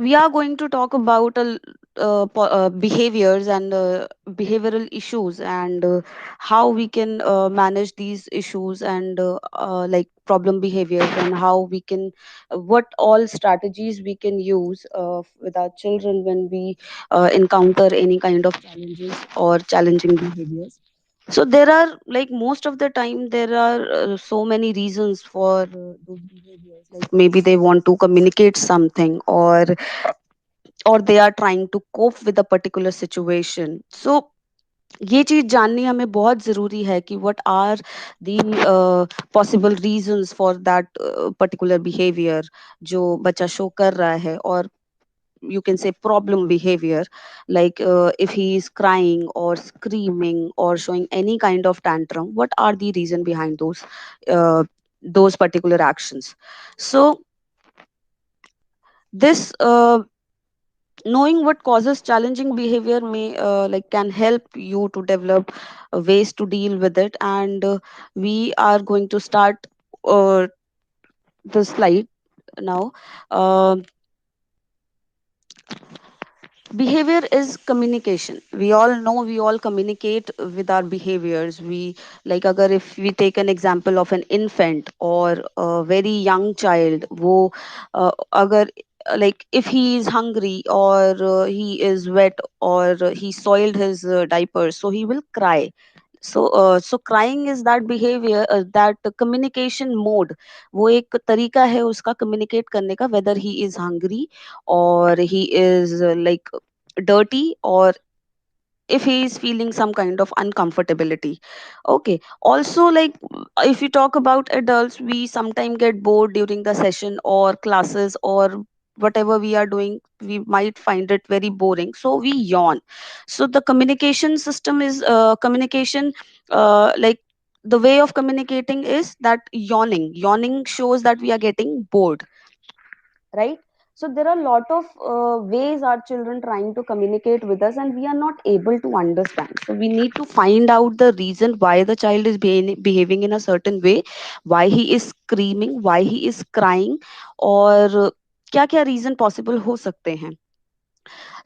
we are going to talk about behaviors and behavioral issues, and how we can manage these issues, and like problem behaviors, and how we can what all strategies we can use with our children when we encounter any kind of challenges or challenging behaviors. So there are, like, most of the time there are so many reasons for those behaviors, like maybe they want to communicate something, or they are trying to cope with a particular situation. So ये चीज जाननी हमें बहुत जरूरी है कि what are the possible reasons for that particular behavior जो बच्चा शो कर रहा है, और you can say problem behavior, like if he is crying or screaming or showing any kind of tantrum, what are the reason behind uh, those particular actions. So this knowing what causes challenging behavior may like can help you to develop ways to deal with it. And we are going to start uh, the slide now. Um Behavior is communication. We all know, we all communicate with our behaviors. We, like, agar if we take an example of an infant or a very young child, wo agar like if he is hungry, or he is wet, or he soiled his diapers, so he will cry. So crying is that behavior, that communication mode. वो एक तरीका है उसका communicate करने का, whether he is hungry, or he is like dirty, or if he is feeling some kind of uncomfortability. Okay, also, like, if you talk about adults, we sometimes get bored during the session or classes or whatever we are doing. We might find it very boring, so we yawn. So the communication system is communication, like, the way of communicating is that yawning shows that we are getting bored, right? So there are a lot of ways our children trying to communicate with us, and we are not able to understand. So we need to find out the reason why the child is behaving in a certain way, why he is screaming, why he is crying, और क्या क्या reason possible हो सकते हैं.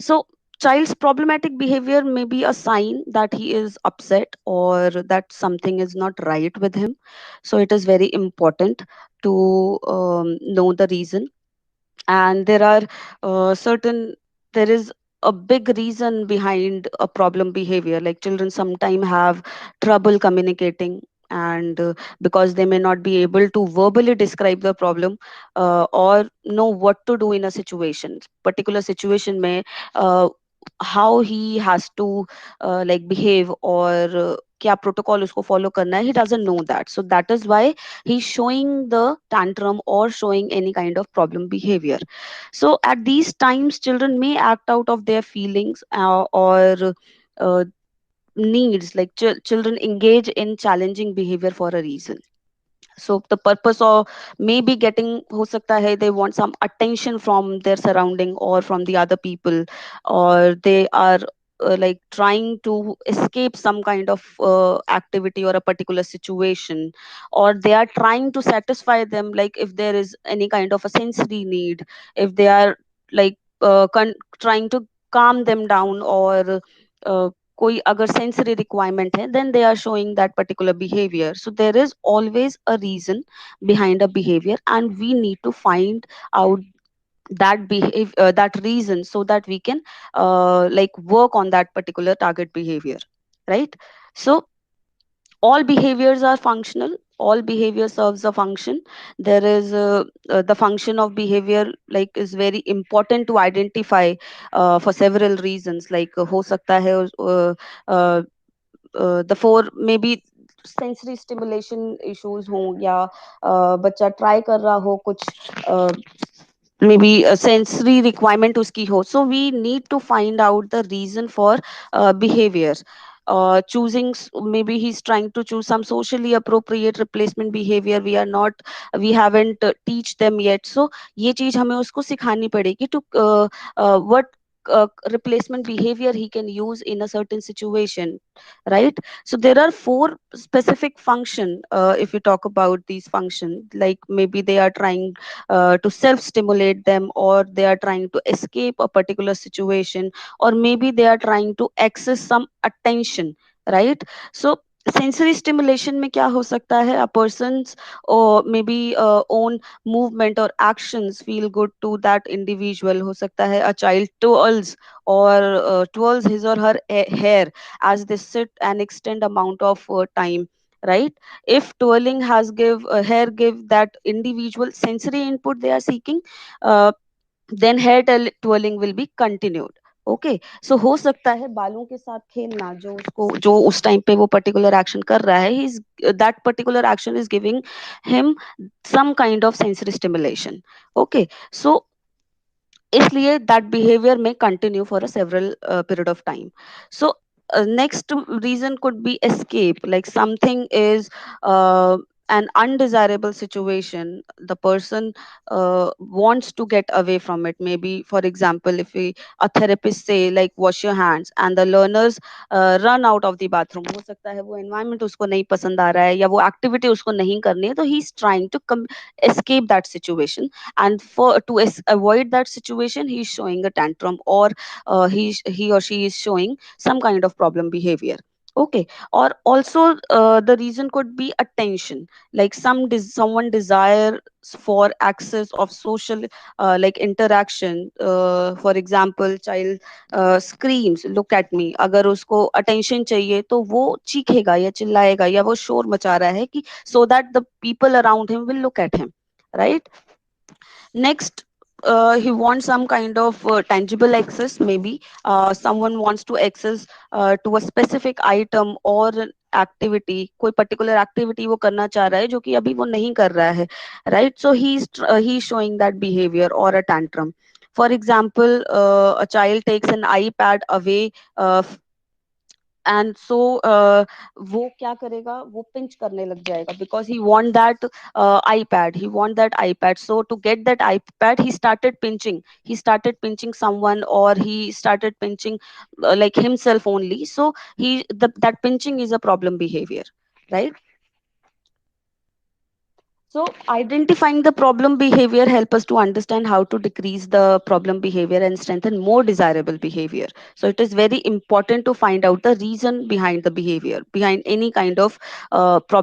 So child's problematic behavior may be a sign that he is upset, or that something is not right with him. So it is very important to know the reason. And there are there is a big reason behind a problem behavior, like children sometimes have trouble communicating, and because they may not be able to verbally describe the problem, or know what to do in a situation, particular situation may, uh, how he has to like behave, or क्या protocol उसको follow करना है, he doesn't know that. So that is why he's showing the tantrum or showing any kind of problem behavior. So at these times children may act out of their feelings, or uh, needs, like children engage in challenging behavior for a reason. So the purpose of maybe getting, ho sakta hai they want some attention from their surrounding or from the other people, or they are like trying to escape some kind of activity or a particular situation, or they are trying to satisfy them, like if there is any kind of a sensory need, if they are like trying to calm them down, or uh, कोई अगर sensory requirement है, then they are showing that particular behavior. So there is always a reason behind a behavior, and we need to find out that reason, so that we can like work on that particular target behavior, right? So all behaviors are functional, all behavior serves a function. There is the function of behavior, like, is very important to identify for several reasons, like हो सकता है the four maybe sensory stimulation issues हों, या बच्चा try कर रहा हो कुछ, मे बी सेंसरी रिक्वायरमेंट उसकी हो. So we need to find out the reason for behavior. Choosing, maybe he's trying to choose some socially appropriate replacement behavior. We haven't teach them yet. So ये चीज हमें उसको सिखानी पड़ेगी to what replacement behavior he can use in a certain situation, right? So there are four specific function, if you talk about these function, like maybe they are trying to self stimulate them, or they are trying to escape a particular situation, or maybe they are trying to access some attention, right? So sensory stimulation में क्या हो सकता है, a person's or maybe own movement or actions feel good to that individual. हो सकता है a child twirls or twirls his or her hair as they sit an extend amount of time, right? If twirling has give hair give that individual sensory input they are seeking, uh, then hair twirling will be continued. Okay, so हो सकता है बालों के साथ खेलना, जो उसको जो उस टाइम पे वो पर्टिकुलर एक्शन कर रहा है, ही that particular action is giving him some kind of sensory stimulation. Okay, so इसलिए that behavior may continue for a several period of time. So next reason could be escape, like something is an undesirable situation, the person wants to get away from it. Maybe for example, if we a therapist say like wash your hands and the learners run out of the bathroom, हो सकता है वो environment उसको नहीं पसंद आ रहा है, या वो activity उसको नहीं करनी है, तो he is trying to escape that situation. And for to avoid that situation, he is showing a tantrum, or he or she is showing some kind of problem behavior. Okay, or also the reason could be attention, like someone desires for access of social like interaction. For example, child screams look at me, अगर उसको attention चाहिए तो वो चीखेगा या चिल्लाएगा या वो शोर मचा रहा है कि so that the people around him will look at him, right? Next, he wants some kind of tangible access. Maybe someone wants to access to a specific item or an activity, कोई particular activity वो करना चाह रहा है जो कि अभी वो नहीं कर रहा है, right? So he's showing that behavior or a tantrum. For example, a child takes an iPad away and so वो क्या करेगा, वो पिंच करने लग जाएगा because he want that iPad, he want that iPad. So to get that iPad, he started pinching someone, or he started pinching like himself only. So that pinching is a problem behavior, right? So identifying the problem behavior help us to understand how to decrease the problem behavior and strengthen more desirable behavior. So it is very important to find out the reason behind the behavior, behind any kind of problem